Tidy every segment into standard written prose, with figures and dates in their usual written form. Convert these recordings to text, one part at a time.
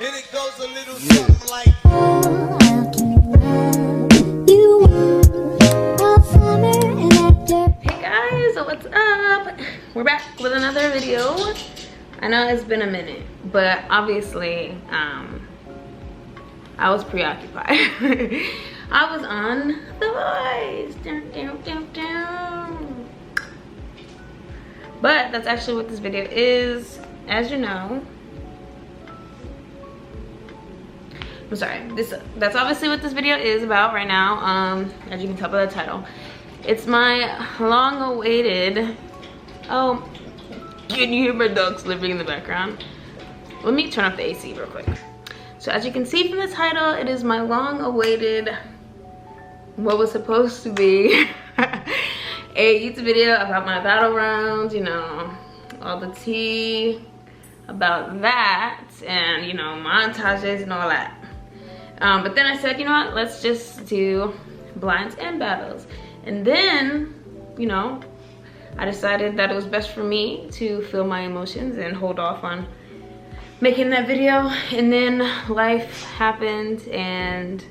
And it goes a little something like Hey guys, what's up? We're back with another video. I know it's been a minute, but obviously I was preoccupied. I was on The Voice. But that's actually what this video is, as you know. I'm sorry, that's obviously what this video is about right now. As you can tell by the title, it's my long-awaited. Oh, can you hear my dogs living in the background? Let me turn off the AC real quick. So as you can see from the title, it is my long-awaited, what was supposed to be a YouTube video about my battle rounds, you know, all the tea about that, and you know, montages and all that. But then I said, you know what, let's just do blinds and battles. And then, you know, I decided that it was best for me to feel my emotions and hold off on making that video. And then life happened, and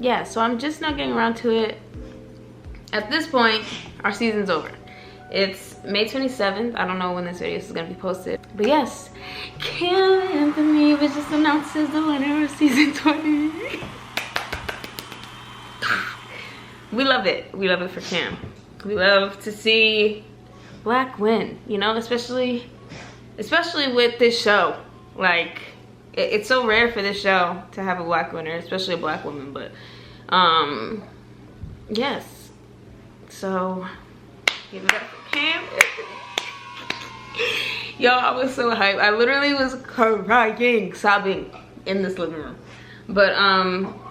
yeah, so I'm just not getting around to it. At this point, our season's over. It's May 27th. I don't know when this video is gonna be posted. But yes, Cam Anthony was just announced as the winner of season 20. We love it. We love it for Cam. We love to see Black win, you know, especially with this show. Like, it's so rare for this show to have a Black winner, especially a Black woman. But yes, so give it up for Cam. Yo, I was so hyped. I literally was crying, sobbing in this living room. But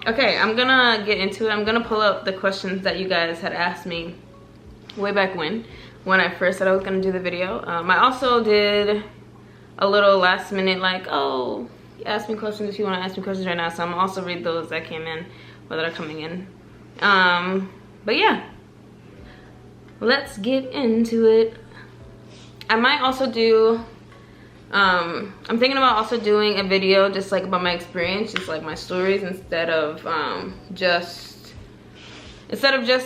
okay, I'm gonna get into it. I'm gonna pull up the questions that you guys had asked me way back when I first said I was gonna do the video. I also did a little last minute, like, oh, ask me questions if you want to ask me questions right now. So I'm gonna also read those that came in or that are coming in. But yeah, let's get into it. I might also do I'm thinking about also doing a video just like about my experience, just like my stories, instead of just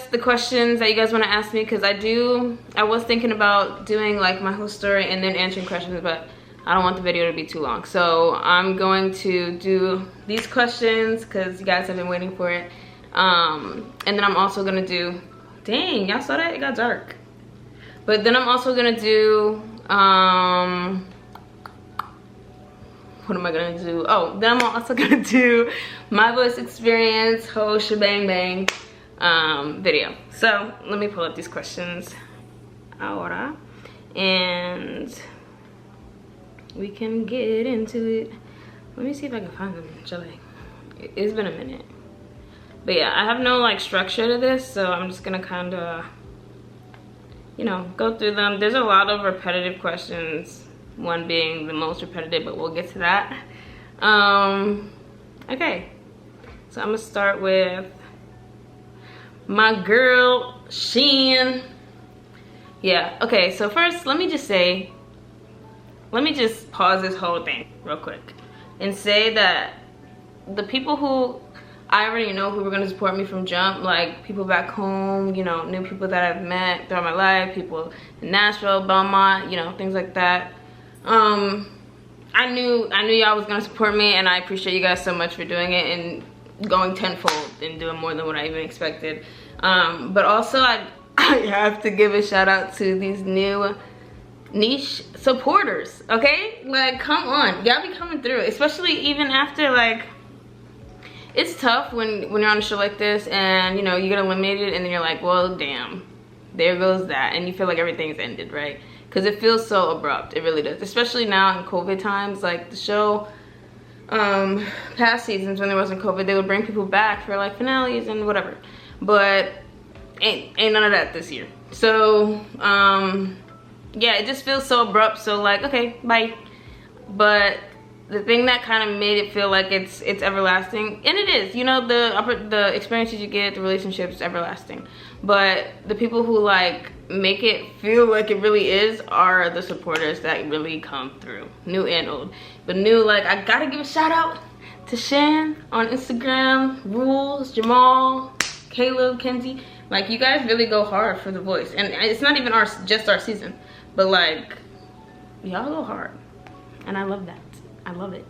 the questions that you guys want to ask me, because I was thinking about doing like my whole story and then answering questions, but I don't want the video to be too long. So I'm going to do these questions because you guys have been waiting for it. And then I'm also gonna do, dang, y'all saw that? It got dark. But then I'm also gonna do what am I gonna do? Oh, then I'm also gonna do my voice experience, whole shebang bang video. So let me pull up these questions ahora, and we can get into it. Let me see if I can find them. Chile. It's been a minute. But yeah, I have no like structure to this, so I'm just gonna kind of, you know, go through them. There's a lot of repetitive questions, one being the most repetitive, but we'll get to that. Okay, so I'm gonna start with my girl Sheen. Yeah, okay, so first let me just pause this whole thing real quick and say that the people who I already know who were gonna support me from jump, like people back home, you know, new people that I've met throughout my life, people in Nashville, Belmont, you know, things like that. I knew y'all was gonna support me, and I appreciate you guys so much for doing it and going tenfold and doing more than what I even expected. But also I have to give a shout out to these new niche supporters, okay? Like, come on, y'all be coming through, especially even after, like, it's tough when you're on a show like this and, you know, you get eliminated and then you're like, well, damn, there goes that, and you feel like everything's ended, right? Because it feels so abrupt. It really does, especially now in COVID times. Like the show, past seasons when there wasn't COVID, they would bring people back for like finales and whatever, but ain't none of that this year. So yeah, it just feels so abrupt. So like, okay, bye. But the thing that kind of made it feel like it's everlasting, and it is, you know, the experiences you get, the relationships, everlasting. But the people who like make it feel like it really is are the supporters that really come through, new and old. But new, like, I gotta give a shout out to Shan on Instagram, Rules, Jamal, Caleb, Kenzie. Like, you guys really go hard for the voice, and it's not even just our season, but like, y'all go hard, and I love that. I love it.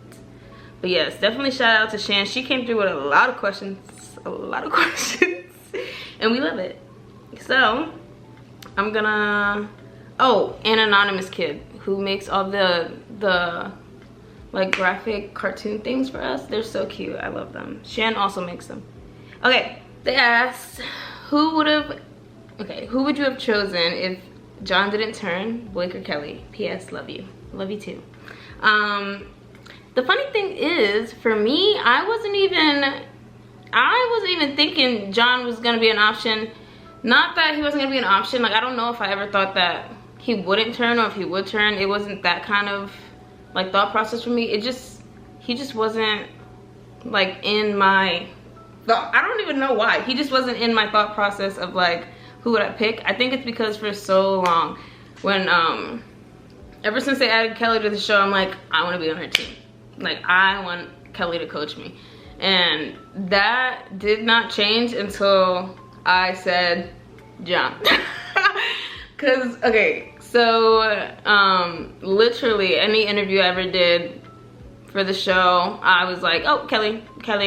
But yes, definitely shout out to Shan. She came through with a lot of questions, and we love it. So I'm gonna, oh, an anonymous kid who makes all the like graphic cartoon things for us. They're so cute. I love them. Shan also makes them. Okay, they asked, who would you have chosen if John didn't turn, Blake or Kelly? P.S. Love you. Love you too. The funny thing is, for me, I wasn't even thinking John was gonna be an option. Not that he wasn't gonna be an option. Like, I don't know if I ever thought that he wouldn't turn or if he would turn. It wasn't that kind of like thought process for me. He just wasn't like in my thought. I don't even know why. He just wasn't in my thought process of like, who would I pick? I think it's because for so long, when ever since they added Kelly to the show, I'm like, I want to be on her team. Like, I want Kelly to coach me. And that did not change until I said John. Cause, okay, so literally any interview I ever did for the show, I was like, oh, Kelly,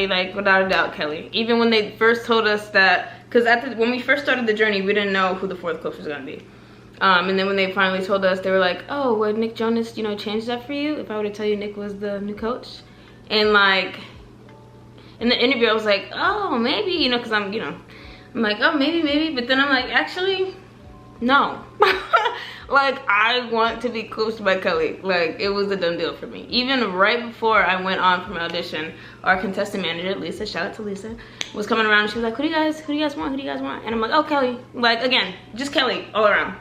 like, without a doubt, Kelly. Even when they first told us that, because when we first started the journey, we didn't know who the fourth coach was gonna be. And then when they finally told us, they were like, oh, would Nick Jonas, you know, change that for you if I were to tell you Nick was the new coach? And like, in the interview, I was like, oh, maybe, you know, because I'm like, oh, maybe. But then I'm like, actually, no. Like, I want to be coached by Kelly. Like, it was a done deal for me. Even right before I went on for my audition, our contestant manager, Lisa, shout out to Lisa, was coming around and she was like, who do you guys want? And I'm like, oh, Kelly. Like, again, just Kelly all around.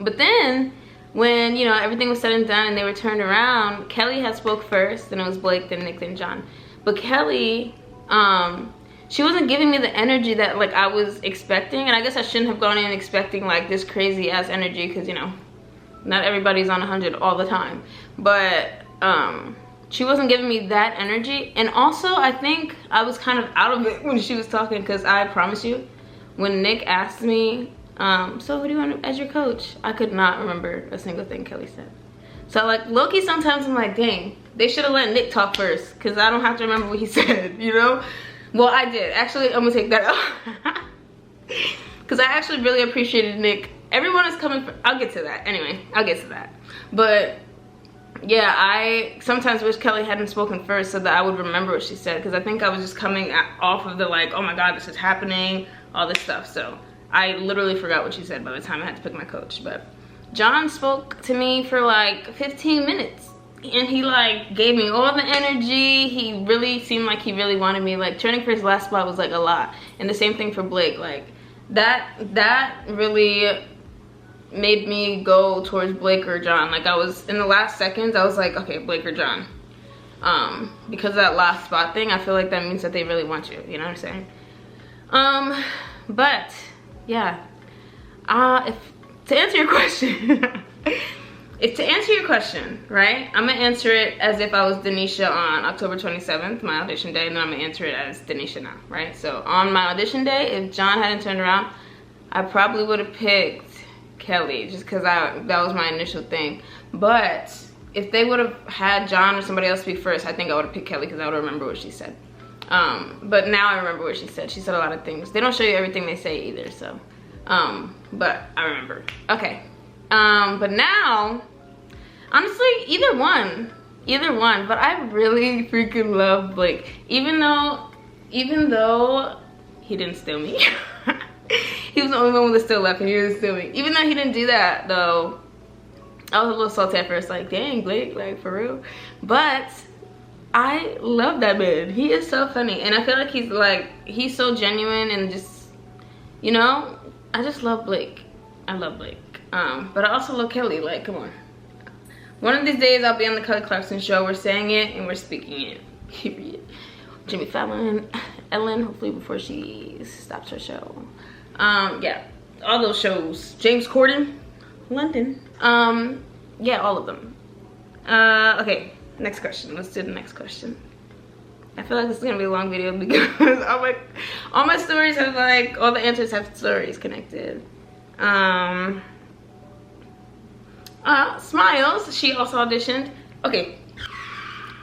But then when, you know, everything was said and done and they were turned around, Kelly had spoke first, then it was Blake, then Nick, then John. But Kelly, she wasn't giving me the energy that like I was expecting, and I guess I shouldn't have gone in expecting like this crazy ass energy, because, you know, not everybody's on 100 all the time. But she wasn't giving me that energy. And also, I think I was kind of out of it when she was talking, because I promise you, when Nick asked me, so who do you want as your coach, I could not remember a single thing Kelly said. So like, low-key, sometimes I'm like, dang, they should have let Nick talk first, because I don't have to remember what he said, you know? Well, I did. Actually, I'm gonna take that out. Because I actually really appreciated Nick. Everyone is coming for, I'll get to that. Anyway, I'll get to that. But yeah, I sometimes wish Kelly hadn't spoken first so that I would remember what she said, because I think I was just coming off of the like, oh my god, this is happening, all this stuff. So I literally forgot what she said by the time I had to pick my coach. But John spoke to me for like 15 minutes. And he like gave me all the energy. He really seemed like he really wanted me. Like, turning for his last spot was like a lot. And the same thing for Blake. Like, that really made me go towards Blake or John. Like, I was in the last seconds, I was like, okay, Blake or John. Because of that last spot thing, I feel like that means that they really want you. You know what I'm saying? But yeah, to answer your question, right? I'm gonna answer it as if I was Denisha on October 27th, my audition day, and then I'm gonna answer it as Denisha now, right? So on my audition day, if John hadn't turned around, I probably would have picked Kelly, just because that was my initial thing. But if they would have had John or somebody else speak first, I think I would have picked Kelly, because I would remember what she said. But now I remember what she said. She said a lot of things. They don't show you everything they say either, so but I remember. Okay. But now, honestly, either one, but I really freaking love Blake. Even though he didn't steal me. He was the only one that still left and he didn't steal me. Even though he didn't do that though, I was a little salty at first, like, dang, Blake, like, for real. But I love that man. He is so funny, and I feel like he's so genuine, and just, you know, I just love Blake. I love Blake. But I also love Kelly. Like, come on. One of these days I'll be on the Kelly Clarkson show. We're saying it and we're speaking it. Period. Jimmy Fallon, Ellen, hopefully before she stops her show. Yeah. all those shows. James Corden, London. Yeah, all of them. Okay, next question. Let's do the next question. I feel like this is gonna be a long video because all my stories have like, all the answers have stories connected. Smiles, she also auditioned. Okay,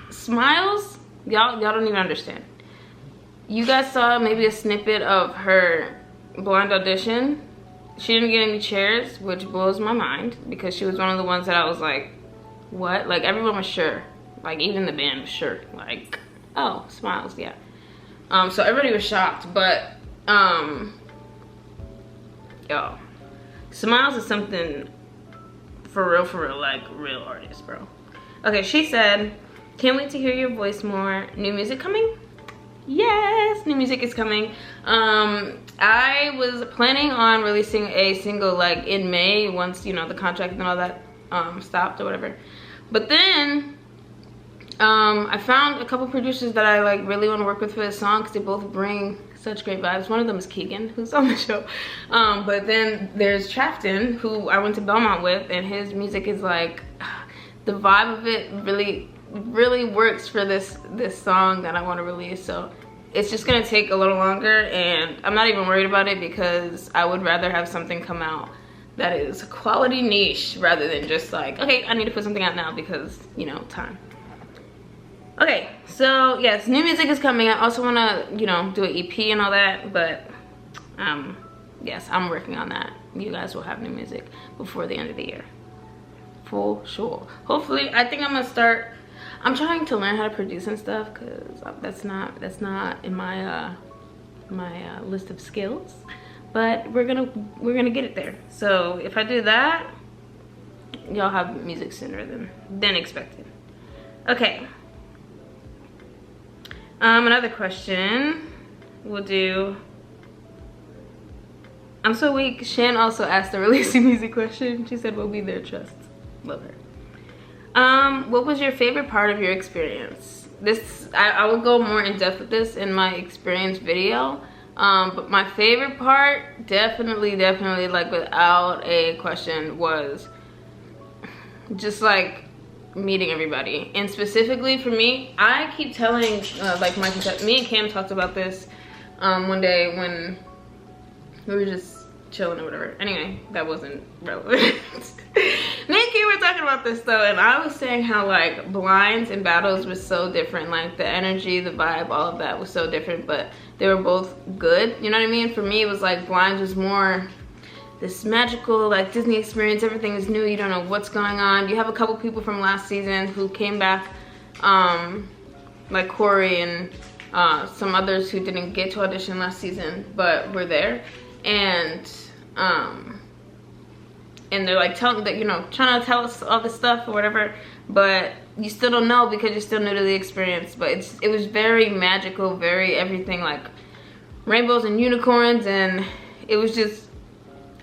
Smiles, y'all don't even understand. You guys saw maybe a snippet of her blind audition. She didn't get any chairs, which blows my mind because she was one of the ones that I was like, what? Like everyone was sure, like even the band was sure, like, oh, Smiles, yeah. So everybody was shocked, but yo, Smiles is something for real, like real artist, bro. Okay, she said, can't wait to hear your voice more. New music coming? Yes, new music is coming. I was planning on releasing a single like in May once, you know, the contract and all that stopped or whatever. But then I found a couple producers that I like really want to work with for this song because they both bring such great vibes. One of them is Keegan, who's on the show. But then there's Trafton, who I went to Belmont with, and his music is like, the vibe of it really works for this song that I want to release. So it's just gonna take a little longer, and I'm not even worried about it because I would rather have something come out that is quality niche rather than just like, okay, I need to put something out now because, you know, time. Okay, so yes, new music is coming. I also want to, you know, do an EP and all that, but yes, I'm working on that. You guys will have new music before the end of the year, for sure. Hopefully, I think I'm gonna start. I'm trying to learn how to produce and stuff because that's not in my my list of skills, but we're gonna get it there. So if I do that, y'all have music sooner than expected. Okay. Another question we'll do. I'm so weak. Shan also asked a releasing music question. She said, we'll be there, trust. Love her. What was your favorite part of your experience? This, I will go more in depth with this in my experience video. But my favorite part, definitely, like without a question, was just like meeting everybody. And specifically for me, I keep telling like me and Cam talked about this one day when we were just chilling or whatever. Anyway, that wasn't relevant. Me and Cam were talking about this though, and I was saying how like blinds and battles was so different. Like the energy, the vibe, all of that was so different, but they were both good, you know what I mean? For me, it was like blinds was more this magical like Disney experience. Everything is new, you don't know what's going on. You have a couple people from last season who came back, like Corey and some others who didn't get to audition last season but were there, and they're like telling that, you know, trying to tell us all this stuff or whatever, but you still don't know because you're still new to the experience. But it was very magical, very everything, like rainbows and unicorns, and it was just,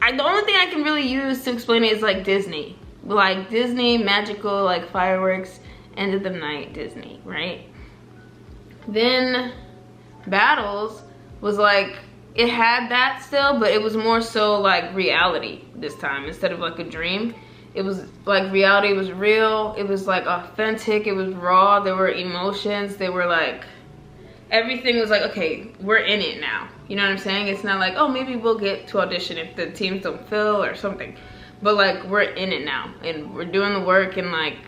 the only thing I can really use to explain it is like Disney, magical, like fireworks, end of the night Disney, right? Then battles was like, it had that still, but it was more so like reality this time instead of like a dream. It was like reality, it was real, it was like authentic, it was raw, there were emotions, they were like, everything was like, okay, we're in it now. You know what I'm saying? It's not like, oh, maybe we'll get to audition if the teams don't fill or something. But like, we're in it now and we're doing the work, and like,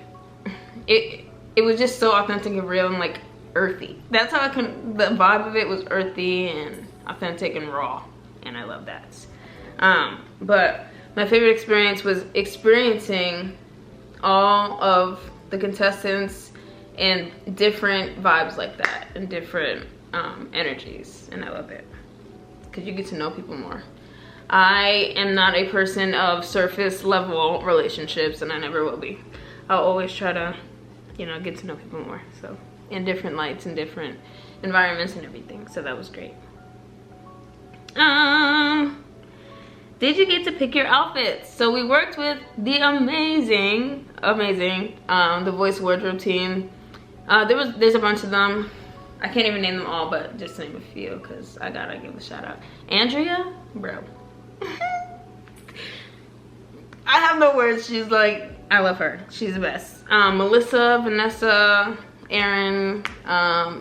it was just so authentic and real and like earthy. That's how the vibe of it was earthy and authentic and raw, and I love that. But my favorite experience was experiencing all of the contestants and different vibes like that and different energies, and I love it because you get to know people more. I am not a person of surface level relationships, and I never will be. I'll always try to, you know, get to know people more, so in different lights and different environments and everything. So that was great. Did you get to pick your outfits? So we worked with the amazing The Voice wardrobe team. There's a bunch of them. I can't even name them all, but just to name a few because I gotta give a shout out. Andrea, bro. I have no words. She's like, I love her. She's the best. Melissa, Vanessa, Erin,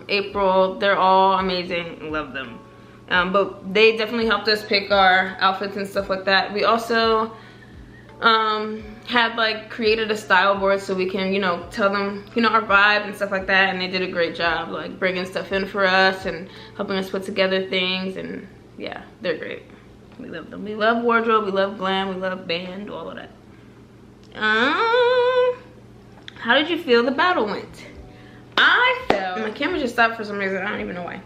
April, they're all amazing. Love them. But they definitely helped us pick our outfits and stuff like that. We also had like created a style board so we can, you know, tell them, you know, our vibe and stuff like that, and they did a great job like bringing stuff in for us and helping us put together things. And yeah, they're great. We love them. We love wardrobe, we love glam, we love band, all of that. How did you feel the battle went? I felt, my camera just stopped for some reason, I don't even know why.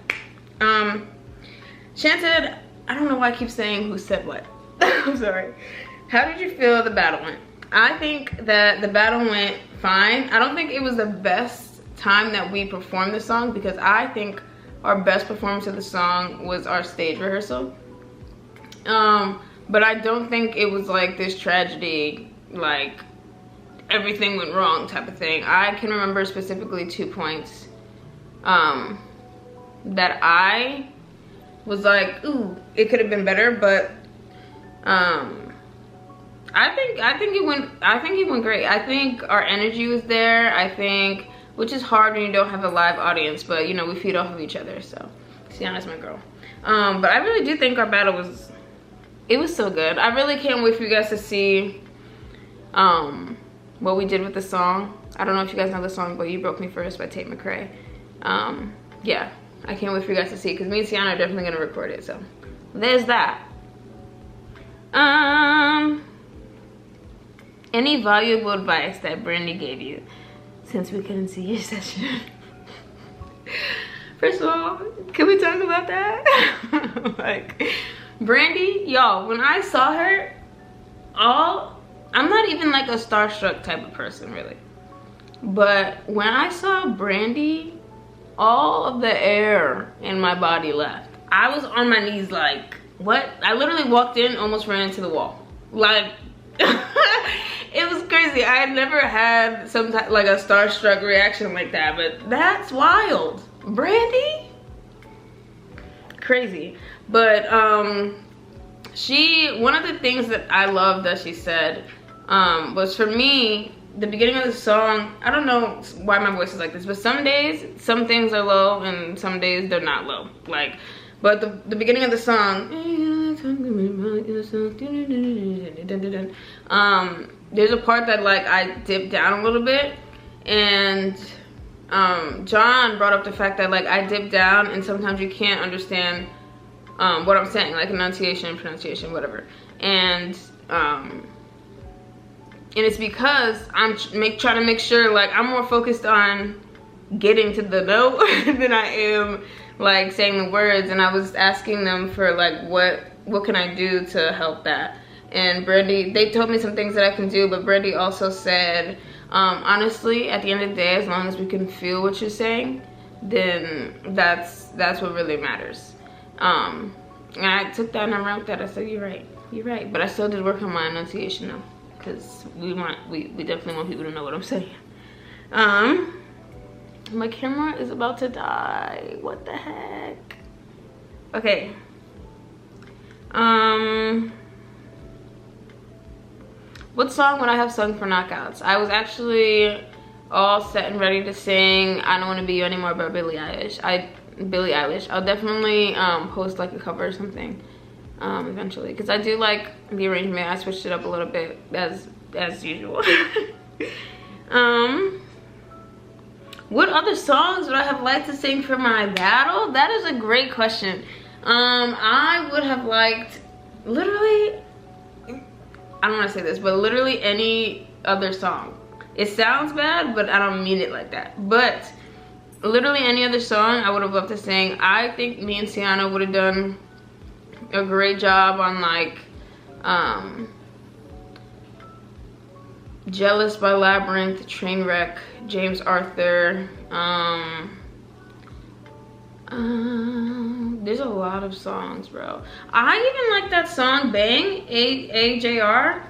Shanted, I don't know why I keep saying who said what. I'm sorry. How did you feel the battle went? I think that the battle went fine. I don't think it was the best time that we performed the song, because I think our best performance of the song was our stage rehearsal. But I don't think it was like this tragedy, like everything went wrong type of thing. I can remember specifically 2 points that I was like, ooh, it could have been better, but I think it went great. I think our energy was there. I think, which is hard when you don't have a live audience, but you know, we feed off of each other. So Sienna's my girl. But I really do think our battle was, it was so good. I really can't wait for you guys to see what we did with the song. I don't know if you guys know the song, but You Broke Me First by Tate McRae. Yeah, I can't wait for you guys to see it, because me and Sienna are definitely gonna record it. So there's that. Any valuable advice that Brandy gave you since we couldn't see your session? First of all, can we talk about that? Like, Brandy, y'all, when I saw her, I'm not even like a starstruck type of person, really. But when I saw Brandy, all of the air in my body left. I was on my knees like, what? I literally walked in, almost ran into the wall. Like, it was crazy. I had never had some type, like a starstruck reaction like that, but that's wild. Brandy? Crazy. But one of the things that I loved that she said was, for me, the beginning of the song, I don't know why my voice is like this, but some days, some things are low and some days they're not low. Like, but the beginning of the song, there's a part that like I dipped down a little bit, and John brought up the fact that like I dip down and sometimes you can't understand what I'm saying, like enunciation, pronunciation, whatever. And it's because I'm trying to make sure, like, I'm more focused on getting to the note than I am like saying the words. And I was asking them for like what can I do to help that. And Brandy, they told me some things that I can do, but Brandy also said, honestly, at the end of the day, as long as we can feel what you're saying, then that's what really matters. And I took that and I wrote that. I said, you're right. But I still did work on my enunciation though, because we definitely want people to know what I'm saying. My camera is about to die. What the heck? Okay. What song would I have sung for knockouts? I was actually all set and ready to sing I Don't Want to Be You Anymore by Billie Eilish. I'll definitely post like a cover or something eventually, because I do like the arrangement. I switched it up a little bit as usual. What other songs would I have liked to sing for my battle? That is a great question. I would have liked, literally, I don't want to say this, but literally any other song. It sounds bad, but I don't mean it like that. But literally any other song I would have loved to sing. I think me and Sienna would have done a great job on like Jealous by Labyrinth, Trainwreck, James Arthur. There's a lot of songs, bro. I even like that song Bang, AJR.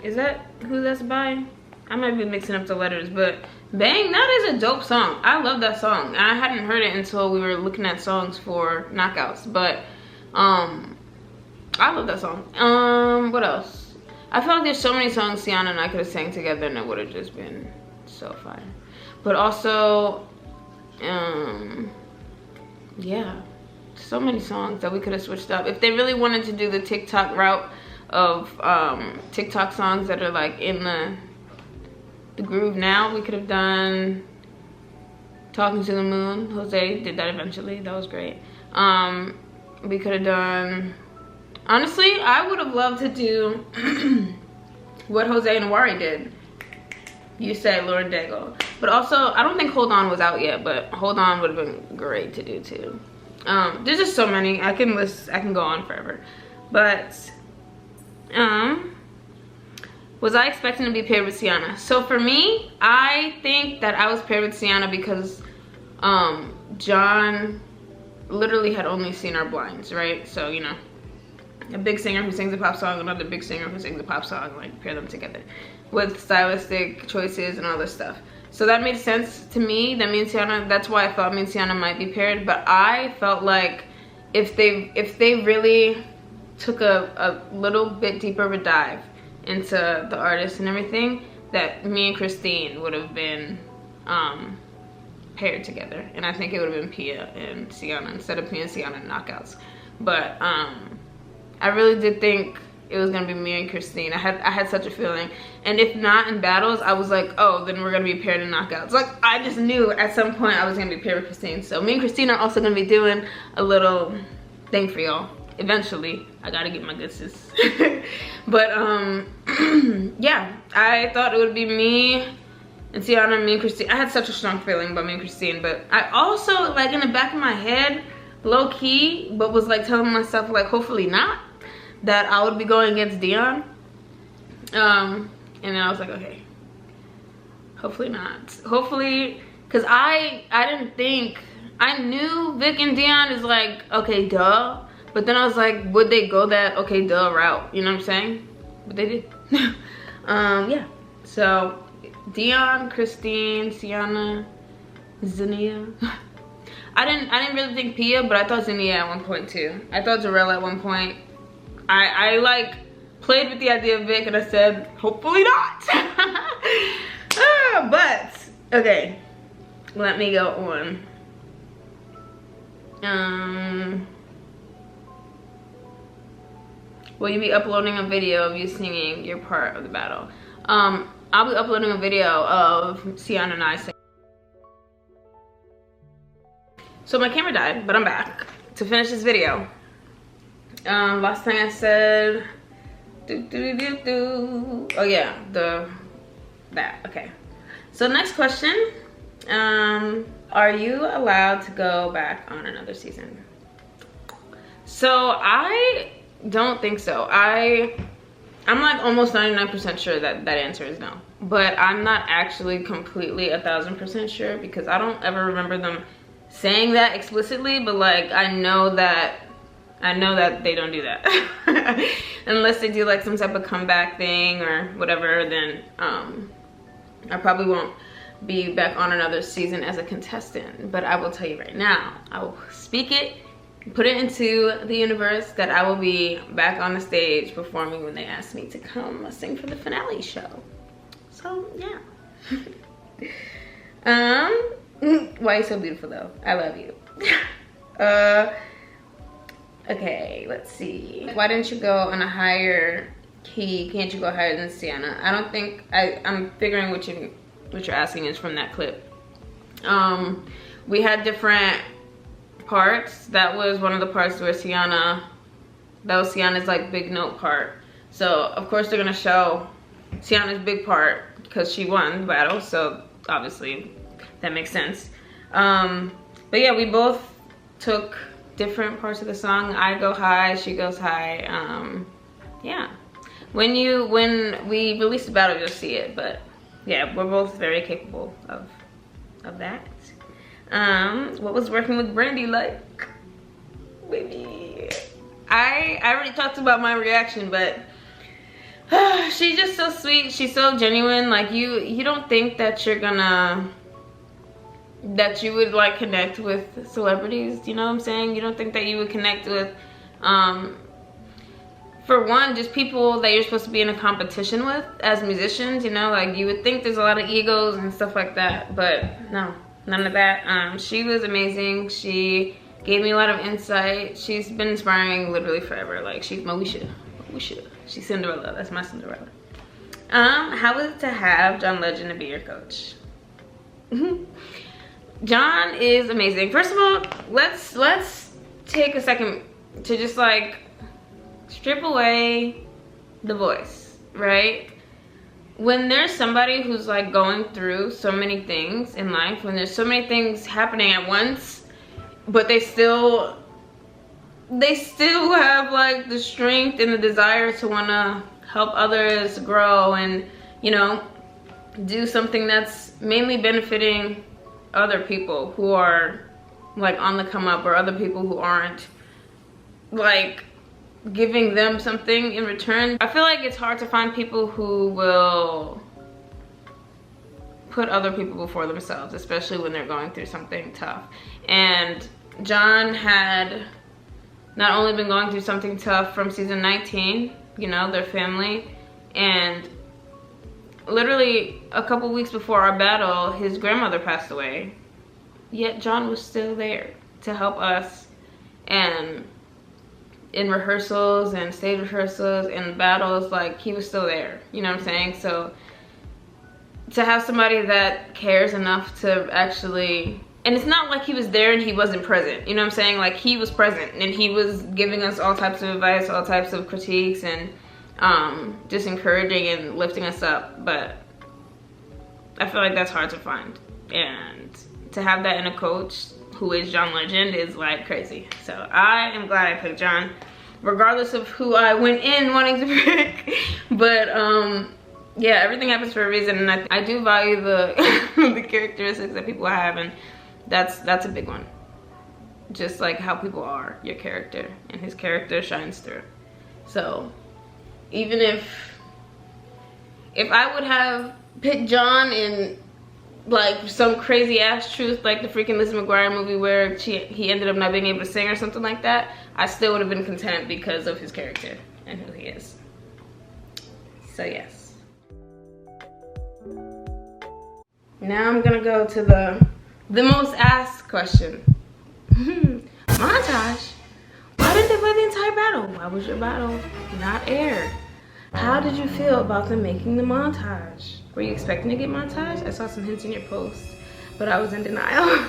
Is that who that's by? I might be mixing up the letters, but Bang, that is a dope song. I love that song. I hadn't heard it until we were looking at songs for knockouts, but I love that song. What else? I feel like there's so many songs Sienna and I could have sang together and it would have just been so fire. But also, yeah, so many songs that we could have switched up. If they really wanted to do the TikTok route of TikTok songs that are like in the groove now, we could have done Talking to the Moon. Jose did that eventually. That was great. We could have done, honestly, I would have loved to do what Jose and Wari did. You say Lauren Daigle. But also, I don't think Hold On was out yet, but Hold On would have been great to do too. There's just so many. I can go on forever. But was I expecting to be paired with Sienna? So for me, I think that I was paired with Sienna because John literally had only seen our blinds, right? So, you know, a big singer who sings a pop song, another big singer who sings a pop song, like pair them together with stylistic choices and all this stuff. So that made sense to me, that me and Sienna, that's why I thought me and Sienna might be paired. But I felt like if they really took a little bit deeper of a dive into the artist and everything, that me and Christine would have been paired together. And I think it would have been Pia and Sienna instead of Pia and Sienna knockouts. But I really did think it was gonna be me and Christine. I had such a feeling. And if not in battles, I was like, oh, then we're gonna be paired in knockouts. Like, I just knew at some point I was gonna be paired with Christine. So me and Christine are also gonna be doing a little thing for y'all. Eventually, I gotta get my good sis. But yeah, I thought it would be me and Sienna and me and Christine. I had such a strong feeling about me and Christine, but I also, like, in the back of my head, low key, but was like telling myself, like, hopefully not, that I would be going against Dion. And then I was like, okay, hopefully not. Hopefully, because I didn't think, I knew Vic and Dion is like, okay, duh. But then I was like, would they go that okay, duh route? You know what I'm saying? But they did. Yeah. So, Dion, Christine, Sienna, Zinnia. I didn't really think Pia, but I thought Zinnia at one point too. I thought Jarrell at one point. I like played with the idea of Vic and I said, hopefully not. But, okay. Let me go on. Will you be uploading a video of you singing your part of the battle? I'll be uploading a video of Sienna and I singing. So my camera died, but I'm back to finish this video. Last thing I said, oh yeah, that, okay. So next question, are you allowed to go back on another season? So I don't think so. I'm like almost 99% sure that answer is no, but I'm not actually completely 1000% sure because I don't ever remember them saying that explicitly, but like I know that they don't do that. Unless they do like some type of comeback thing or whatever, then I probably won't be back on another season as a contestant. But I will tell you right now, I will speak it, put it into the universe that I will be back on the stage performing when they ask me to come sing for the finale show. So yeah. Why are you so beautiful though? I love you. Okay, let's see. Why didn't you go on a higher key? Can't you go higher than Sienna? I don't think, I'm figuring what you're asking is from that clip. We had different parts. That was one of the parts where that was Sienna's like big note part. So of course they're gonna show Sienna's big part because she won the battle, so obviously that makes sense. But yeah, we both took different parts of the song. I go high, she goes high. Yeah, when we release the battle, you'll see it. But yeah, we're both very capable of that. What was working with Brandy like? Baby, I already talked about my reaction, but she's just so sweet. She's so genuine. Like you don't think that you would like connect with celebrities, you know what I'm saying? You don't think that you would connect with for one, just people that you're supposed to be in a competition with as musicians, you know, like you would think there's a lot of egos and stuff like that, but no, none of that. She was amazing. She gave me a lot of insight. She's been inspiring literally forever. Like, she's Moesha. She's Cinderella. That's my Cinderella. How was it to have John Legend to be your coach? John is amazing. First of all, let's take a second to just like strip away the voice, right? When there's somebody who's like going through so many things in life, when there's so many things happening at once, but they still have like the strength and the desire to want to help others grow and, you know, do something that's mainly benefiting other people who are like on the come up, or other people who aren't, like giving them something in return. I feel like it's hard to find people who will put other people before themselves, especially when they're going through something tough. And John had not only been going through something tough from season 19, you know, their family, and literally a couple weeks before our battle, his grandmother passed away, yet John was still there to help us, and in rehearsals and stage rehearsals and battles, like he was still there, you know what I'm saying? So to have somebody that cares enough to actually, and it's not like he was there and he wasn't present, you know what I'm saying? Like, he was present and he was giving us all types of advice, all types of critiques, and just encouraging and lifting us up. But I feel like that's hard to find, and to have that in a coach who is John Legend is like crazy. So I am glad I picked John, regardless of who I went in wanting to pick. But yeah, everything happens for a reason, and I do value the the characteristics that people have, and that's a big one. Just like how people are, your character, and his character shines through. So even if I would have picked John in like some crazy ass truth, like the freaking Lizzie McGuire movie where he ended up not being able to sing or something like that, I still would have been content because of his character and who he is. So yes. Now I'm gonna go to the most asked question. Montage. Why didn't they play the entire battle? Why was your battle not aired? How did you feel about them making the montage? Were you expecting to get montage? I saw some hints in your post, but I was in denial.